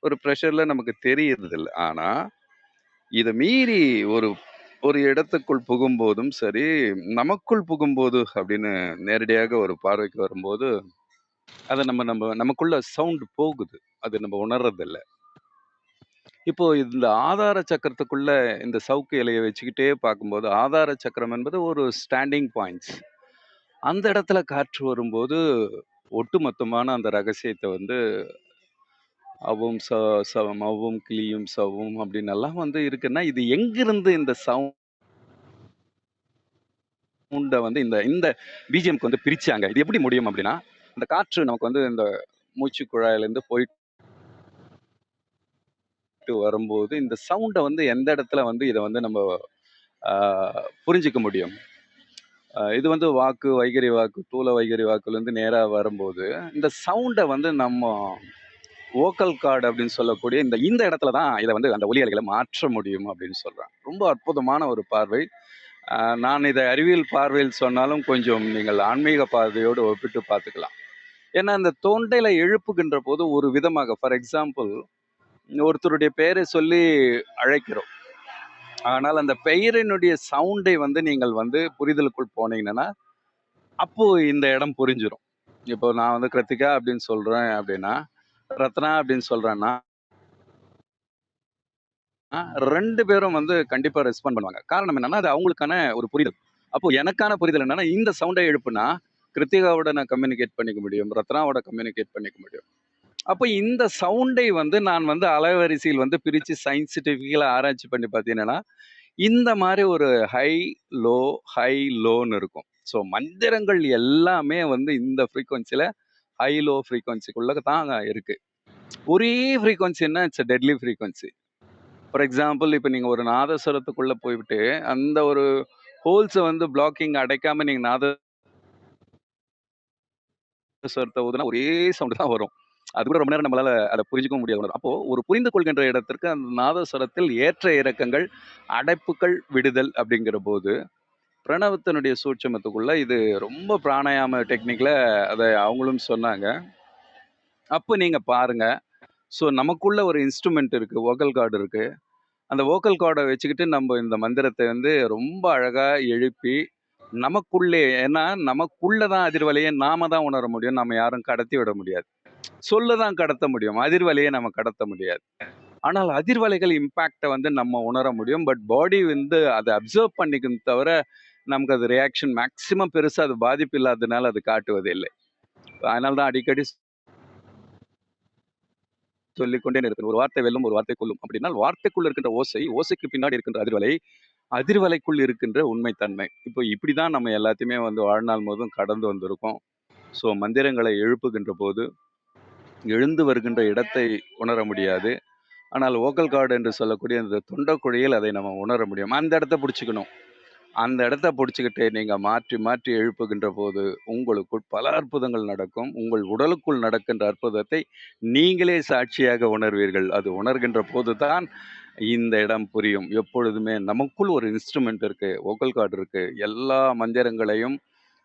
ஒரு பிரஷர்ல நமக்கு தெரியறதில்ல. ஆனா இத மீறி ஒரு ஒரு இடத்துக்குள் புகும்போதும் சரி, நமக்குள் புகும்போது அப்படின்னு நேரடியாக ஒரு பார்வைக்கு வரும்போது, அத நமக்குள்ள சவுண்ட் போகுது. அது நம்ம உணர்றதில்ல. இப்போ இந்த ஆதார சக்கரத்துக்குள்ள இந்த சவுக்கு இலைய வச்சுக்கிட்டே பார்க்கும்போது, ஆதார சக்கரம் என்பது ஒரு ஸ்டாண்டிங் பாயிண்ட்ஸ். அந்த இடத்துல காற்று வரும்போது, ஒட்டுமொத்தமான அந்த ரகசியத்த வந்து அவும் சவம் அவ்வும் கிளியும் சவ்வும் அப்படின்னு எல்லாம் வந்து இருக்குன்னா, இது எங்கிருந்து இந்த சவுண்ட வந்து இந்த இந்த பிஜிஎம்க்கு வந்து பிரிச்சாங்க? இது எப்படி முடியும் அப்படின்னா, அந்த காற்று நமக்கு வந்து இந்த மூச்சு குழாயிலேருந்து போயிட்டு வரும்போது, இந்த சவுண்ட வந்து எந்த இடத்துல வந்து இத வந்து நம்ம ஆ புரிஞ்சுக்க முடியும்? இது வந்து வாக்கு, வைகரி வாக்கு, தூல வைகரி வாக்குலேருந்து நேரா வரும்போது, இந்த சவுண்ட வந்து நம்ம வோக்கல் கார்டு அப்படின்னு சொல்லக்கூடிய இந்த இடத்துல தான் இத வந்து அந்த ஒலி அலைகள மாற்ற முடியும் அப்படின்னு சொல்றாங்க. ரொம்ப அற்புதமான ஒரு பார்வை. நான் இதை அறிவியல் பார்வையில் சொன்னாலும் கொஞ்சம் நீங்கள் ஆன்மீக பார்வையோடு ஒப்பிட்டு பார்த்துக்கலாம். ஏன்னா இந்த தொண்டையில எழுப்புகின்ற போது ஒரு விதமாக ஃபார் எக்ஸாம்பிள் ஒருத்தருடைய பெயரை சொல்லி அழைக்கிறோம். ஆனால் அந்த பெயரினுடைய சவுண்டை வந்து நீங்கள் வந்து புரிதலுக்குள் போனீங்கன்னா அப்போ இந்த இடம் புரிஞ்சிடும். இப்போ நான் வந்து கிருத்திகா அப்படின்னு சொல்றேன் அப்படின்னா, ரத்னா அப்படின்னு சொல்றேன்னா 2 பேரும் வந்து கண்டிப்பா ரெஸ்பாண்ட் பண்ணுவாங்க. காரணம் என்னன்னா, அது அவங்களுக்கான ஒரு புரிதல். அப்போ எனக்கான புரிதல் என்னன்னா, இந்த சவுண்டை எழுப்புனா, கிருத்திகாவோட நான் கம்யூனிகேட் பண்ணிக்க முடியும். ரத்னாவோட கம்யூனிகேட் பண்ணிக்க முடியும். அப்போ இந்த சவுண்டை வந்து நான் வந்து அலைவரிசையில் வந்து பிரிச்சு சயின்டிஃபிக்கலா ஆராய்ச்சி பண்ணி பார்த்தீங்கன்னா, இந்த மாரி ஒரு ஹை, லோ, ஹை, லோன்னு இருக்கும். ஸோ மந்திரங்கள் எல்லாமே வந்து இந்த ஃப்ரீக்வென்சில ஹை, லோ ஃப்ரீக்வென்சிக்குள்ள தான் இருக்கு. ஒரே ஃப்ரீக்வென்சின்னா it's a deadly frequency. For example இப்போ நீங்க ஒரு நாதஸ்வரத்துக்குள்ள போய்விட்டு, அந்த ஒரு ஹோல்ஸ வந்து பிளாக்கிங் அடைக்காம நீங்க நாதஸ்வரத்த ஊதுனா ஒரே சவுண்ட் தான் வரும். அது கூட ரொம்ப நேரம் நம்மளால அத புரிஞ்சுக்க முடியாது. அப்போ ஒரு புரிந்து கொள்கின்ற இடத்திற்கு அந்த நாதஸ்வரத்தில் ஏற்ற இறக்கங்கள், அடைப்புகள் விடுதல் அப்படிங்கிற போது, பிரணவத்தினுடைய சூட்சுமத்துக்குள்ள இது ரொம்ப பிராணாயாம டெக்னிக்ல அத அவங்களும் சொன்னாங்க. அப்ப நீங்க பாருங்க. ஸோ நமக்குள்ள ஒரு இன்ஸ்ட்ருமெண்ட் இருக்கு. வோக்கல் கார்டு இருக்கு. அந்த வோக்கல் கார்ட வச்சுக்கிட்டு நம்ம இந்த மந்திரத்தை வந்து ரொம்ப அழகா எழுப்பி, நமக்குள்ளே ஏன்னா நமக்குள்ள தான் அதிர்வலைய நாம தான் உணர முடியும். நம்ம யாரும் கடத்தி விட முடியாது. சொல்ல தான் கடத்த முடியும். அதிர்வலைய நம்ம கடத்த முடியாது. ஆனால் அதிர்வலைகள் இம்பாக்ட்ட வந்து நம்ம உணர முடியும். பட் பாடி வந்து அத அப்சர்வ் பண்ணிக்கும் தவிர, நமக்கு அது ரியாக்ஷன் மேக்ஸிமம் பெருசா அது பாதிப்பு இல்லாதனால அது காட்டுவது இல்லை. அதனால தான் அடிக்கடி சொல்லிக்கொண்டே இருக்கிறேன். ஒரு வார்த்தை வெல்லும், ஒரு வார்த்தை கொல்லும். அப்படின்னா வார்த்தைக்குள்ள இருக்கின்ற ஓசை, ஓசைக்கு பின்னாடி இருக்கின்ற அதிர்வலை, அதிர்வலைக்குள் இருக்கின்ற உண்மைத்தன்மை. இப்போ இப்படிதான் நம்ம எல்லாத்தையுமே வந்து வாழ்நாள் முழுவதும் கடந்து வந்திருக்கோம். ஸோ மந்திரங்களை எழுப்புகின்ற போது, எழுந்து வருகின்ற இடத்தை உணர முடியாது. ஆனால் வோக்கல் கார்டு என்று சொல்லக்கூடிய அந்த தொண்டைக்குழியில் அதை நம்ம உணர முடியும். அந்த இடத்த புடிச்சுக்கணும். அந்த இடத்த புடிச்சுக்கிட்டு நீங்க மாற்றி, மாற்றி எழுப்புகின்ற போது, உங்களுக்குள் பல அற்புதங்கள் நடக்கும். உங்கள் உடலுக்குள் நடக்கின்ற அற்புதத்தை நீங்களே சாட்சியாக உணர்வீர்கள். அது உணர்கின்ற போது தான் இந்த இடம் புரியும். எப்பொழுதுமே நமக்குள் ஒரு இன்ஸ்ட்ருமெண்ட் இருக்கு, வோக்கல் கார்ட் இருக்கு. எல்லா மந்திரங்களையும்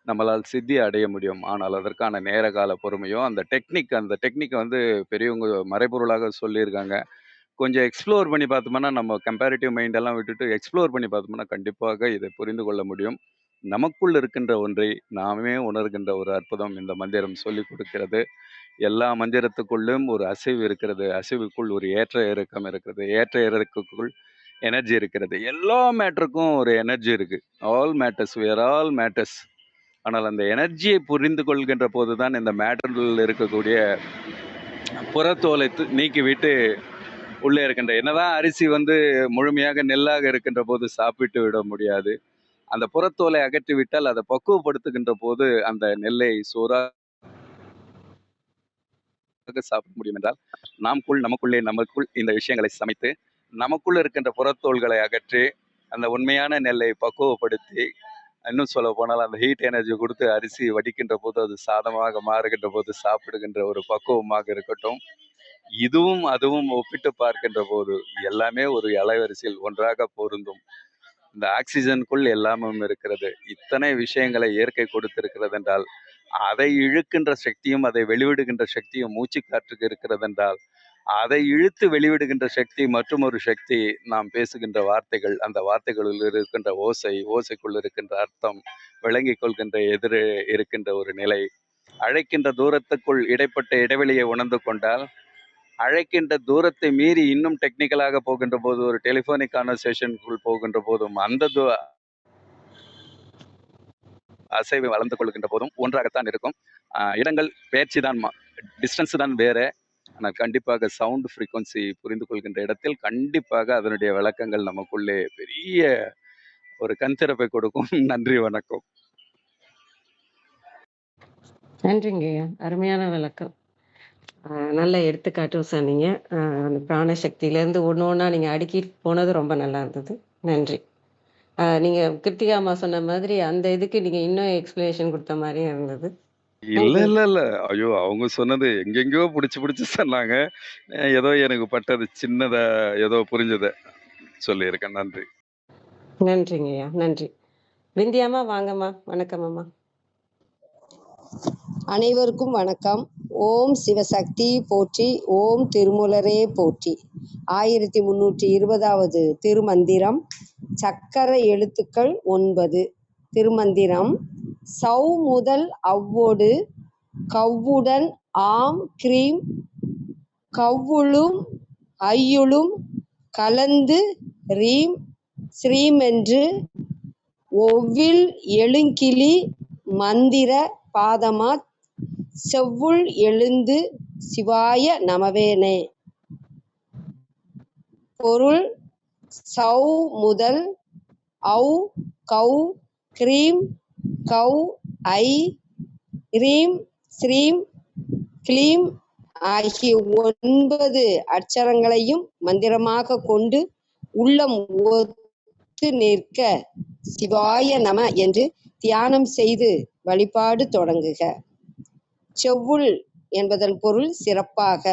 நம்மளால் சித்தி அடைய முடியும். ஆனால் அதற்கான நேர கால பொறுமையும், அந்த டெக்னிக்க வந்து பெரியவங்க மறைபொருளாக சொல்லியிருக்காங்க. கொஞ்சம் எக்ஸ்ப்ளோர் பண்ணி பார்த்தோம்னா, நம்ம கம்பேரிட்டிவ் மைண்ட் எல்லாம் விட்டுட்டு எக்ஸ்ப்ளோர் பண்ணி பார்த்தோம்னா, கண்டிப்பாக இதை புரிந்து கொள்ள முடியும். நமக்குள் இருக்கின்ற ஒன்றை நாமே உணர்கின்ற ஒரு அற்புதம் இந்த மந்திரம் சொல்லிக் கொடுக்கிறது. எல்லா மந்திரத்துக்குள்ளும் ஒரு அசைவு இருக்கிறது. அசைவுக்குள் ஒரு ஏற்ற இறக்கம் இருக்கிறது. ஏற்ற இறக்கத்துக்குள் எனர்ஜி இருக்கிறது. எல்லா மேட்டருக்கும் ஒரு எனர்ஜி இருக்கு. All matters, we are all matters. ஆனால் அந்த எனர்ஜியை புரிந்து கொள்கின்ற போது தான் இந்த மேட்டரில் இருக்கக்கூடிய புறத்தோலை நீக்கிவிட்டு உள்ளே இருக்கின்ற, என்னதான் அரிசி வந்து முழுமையாக நெல்லாக இருக்கின்ற போது சாப்பிட்டு விட முடியாது. அந்த புறத்தோலை அகற்றிவிட்டால் அதை பக்குவப்படுத்துகின்ற போது அந்த நெல்லை சோறாக சாப்பிட முடியும் என்றால், நமக்குள் இந்த விஷயங்களை சமைத்து நமக்குள் இருக்கின்ற புறத்தோள்களை அகற்றி அந்த உண்மையான நெல்லை பக்குவப்படுத்தி, இன்னும் சொல்ல போனால் அந்த ஹீட் எனர்ஜி கொடுத்து அரிசி வடிக்கின்ற போது அது சாதமாக மாறுகின்ற போது சாப்பிடுகின்ற ஒரு பக்குவமாக இருக்கட்டும். இதுவும் அதுவும் ஒப்பிட்டு பார்க்கின்ற போது எல்லாமே ஒரு அலைவரிசையில் ஒன்றாக பொருந்தும். இந்த ஆக்சிஜனுக்குள் எல்லாமும் இருக்கிறது. இத்தனை விஷயங்களை இயற்கை கொடுத்திருக்கிறது என்றால், அதை இழுக்கின்ற சக்தியும் அதை வெளிவிடுகின்ற சக்தியும் மூச்சு காற்றுக்கு இருக்கிறது என்றால், அதை இழுத்து வெளிவிடுகின்ற சக்தி மற்றும் ஒரு சக்தி நாம் பேசுகின்ற வார்த்தைகள், அந்த வார்த்தைகளில் இருக்கின்ற ஓசைக்குள் இருக்கின்ற அர்த்தம், விளங்கிக் கொள்கின்ற எதிரே இருக்கின்ற ஒரு நிலை, அழைக்கின்ற தூரத்துக்குள் இடைப்பட்ட இடைவெளியை உணர்ந்து கொண்டால், அழைக்கின்ற தூரத்தை மீறி இன்னும் டெக்னிக்கலாக போகின்ற போது, ஒரு டெலிஃபோனிக் கான்வர்சேஷனுக்குள் போகின்ற போதும் அந்த அசைவை வளர்ந்து கொள்கின்ற போதும் ஒன்றாகத்தான் இருக்கும். இடங்கள் பேச்சு தான், டிஸ்டன்ஸ் தான் வேற. ஆனால் கண்டிப்பாக சவுண்ட் ஃப்ரீக்வன்சி புரிந்து கொள்கின்ற இடத்தில் கண்டிப்பாக அதனுடைய விளக்கங்கள் நமக்குள்ளே பெரிய ஒரு கண்திறப்பை கொடுக்கும். நன்றி, வணக்கம். நன்றிங்கய்யா. அருமையான விளக்கம். நல்ல எடுத்துக்காட்டும் சொன்னீங்க. அந்த பிராண சக்தியிலேருந்து ஒன்று ஒன்றா நீங்கள் அடுக்கிட்டு போனது ரொம்ப நல்லா இருந்தது. நன்றி. நீங்கள் கிருத்திகா அம்மா சொன்ன மாதிரி அந்த இதுக்கு நீங்கள் இன்னும் எக்ஸ்பிளனேஷன் கொடுத்த மாதிரியும் இருந்தது. இல்ல. ஐயோ, அவங்க சொன்னது எங்கெங்கயோ புடிச்சு சொன்னாங்க. ஏதோ எனக்கு பட்டது சின்னதா ஏதோ புரிஞ்சதை சொல்லியிருக்கேன். நன்றி. நன்றிங்கய்யா. நன்றி. விந்தியாம்மா வாங்கம்மா. வணக்கம் அம்மா. அனைவருக்கும் வணக்கம். ஓம் சிவசக்தி போற்றி, ஓம் திருமூலரே போற்றி. 1320வது திருமந்திரம், சக்கர எழுத்துக்கள் 9. திருமந்திரம்: சௌ முதல் அவ்வோடு கவ்வுடன் ஆம் கிரீம் கவ்வுளும் ஐயுளும் கலந்து ரீம் ஸ்ரீமென்று ஒவ்வில் எழுங்கிளி மந்திர பாதமாத் செவ்வுள் எழுந்து சிவாய நமவேனே. பொருள்: சௌ முதல் ஔ கௌ க்ரீம் கௌ ஐ ரீம் ஸ்ரீம் க்ளீம் ஆகிய 9 அட்சரங்களையும் மந்திரமாக கொண்டு உள்ளம் ஒத்து நிற்க சிவாய நம என்று தியானம் செய்து வழிபாடு தொடங்குக. செவ்வுள் என்பதன் பொருள் சிறப்பாக,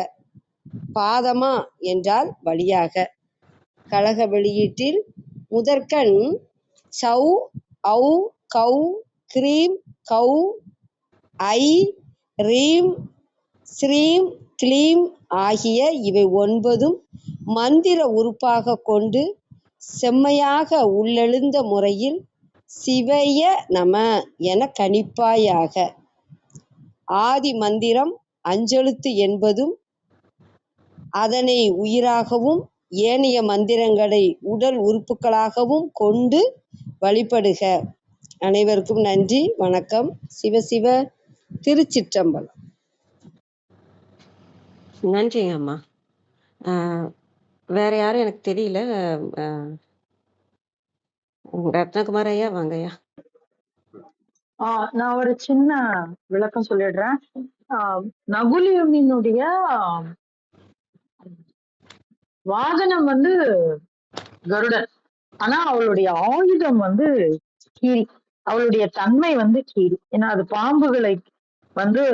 பாதமா என்றால் வழியாக. கழக வெளியீட்டில் முதற்கண் சௌ ஔ கௌ க்ரீம் கௌ ஐ ரீம் ஸ்ரீம் க்ளீம் ஆகிய இவை 9 மந்திர உறுப்பாக கொண்டு செம்மையாக உள்ளெழுந்த முறையில் சிவய நம என கணிப்பாயாக. ஆதி மந்திரம் அஞ்செழுத்து என்பதும் அதனை உயிராகவும் ஏனைய மந்திரங்களை உடல் உறுப்புகளாகவும் கொண்டு வழிபடுக. அனைவருக்கும் நன்றி, வணக்கம். சிவசிவ. திருச்சிற்றம்பலம். நன்றிங்க அம்மா. வேற யாரும் எனக்கு தெரியல. ரத்னகுமார் ஐயா வாங்கய்யா. நான் ஒரு சின்ன விளக்கம் சொல்லிடுறேன். நகுலியம்மினுடைய வாகனம் வந்து கருடன், ஆனா அவளுடைய ஆயுதம் வந்து கீரி. அவளுடைய தன்மை வந்து கீரி. ஏன்னா அது பாம்புகளை வந்து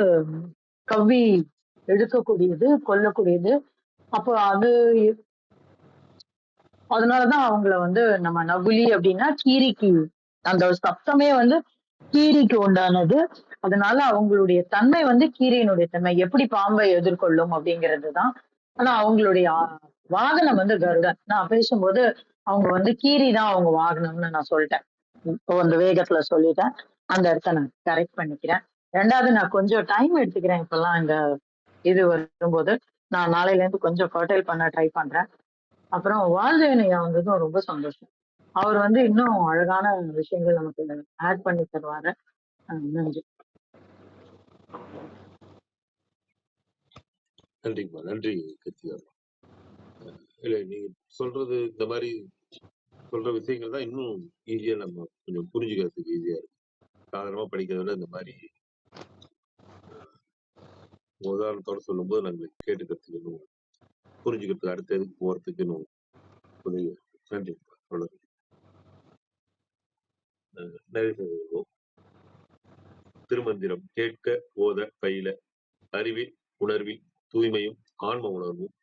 கவ்வி எடுக்கக்கூடியது, கொல்லக்கூடியது. அப்போ அது அதனாலதான் அவங்கள வந்து நம்ம நகுலி அப்படின்னா கீரிக்கு அந்த சப்தமே வந்து கீரிக்கு உண்டானது. அதனால அவங்களுடைய தன்மை வந்து கீரியினுடைய தன்மை எப்படி பாம்பை எதிர்கொள்ளும் அப்படிங்கிறதுதான். ஆனா அவங்களுடைய வாகனம் வந்து கருடன். நான் பேசும்போது அவங்க வந்து கீரி தான் அவங்க வாகனம்னு நான் சொல்லிட்டேன். இப்போ அந்த வேகத்துல சொல்லிட்டேன். அந்த இடத்த நான் கரெக்ட் பண்ணிக்கிறேன். ரெண்டாவது நான் கொஞ்சம் டைம் எடுத்துக்கிறேன் இப்பெல்லாம் இந்த இது வரும்போது. நான் நாளையில இருந்து கொஞ்சம் ஃபர்டைல் பண்ண ட்ரை பண்றேன். அப்புறம் வாழ்தேவனையா வந்ததும் ரொம்ப சந்தோஷம். அவர் வந்து இன்னும் அழகான விஷயங்கள் நமக்கு ஆட் பண்ணி தருவாரு. நன்றி. நன்றிங்கம்மா. நன்றி கிருத்திகா. இல்ல நீங்க சொல்றது இந்த மாதிரி சொல்ற விஷயங்கள் தான் இன்னும் ஈஸியா நம்ம கொஞ்சம் புரிஞ்சுக்கிறதுக்கு ஈஸியா இருக்கு. சாதாரணமா படிக்கிறத விட இந்த மாதிரி உதாரணத்தோட சொல்லும்போது நாங்க கேட்டுக்கிறதுக்கு இன்னும் புரிஞ்சுக்கிறதுக்கு அடுத்த இதுக்கு போறதுக்கு இன்னும் உதவி இருக்கு. நன்றிங்கம்மா. அவ்வளவு நிறைய செய்வோம். திருமந்திரம் கேட்க ஓத பயில அறிவில் உணர்வில் தூய்மையும் ஆன்ம உணர்வும்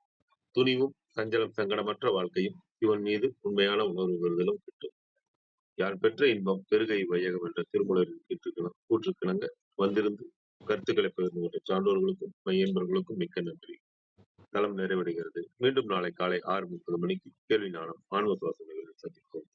துணிவும் சஞ்சலம் சங்கடமற்ற வாழ்க்கையும் இவன் மீது உண்மையான உணர்வு வருதலும் கிட்டும். யான் பெற்ற இன்பம் பெருகை வையகம் என்ற திருமூலரின் கூற்றுக்கிணங்க வந்திருந்து கருத்துக்களை பகிர்ந்து கொண்ட சான்றோர்களுக்கும் மையன்பர்களுக்கும் மிக்க நன்றி. தளம் நிறைவடைகிறது. மீண்டும் நாளை காலை 6:30 மணிக்கு கேள்வி ஞானம் ஆன்ம சுவாசம் சந்திப்போம்.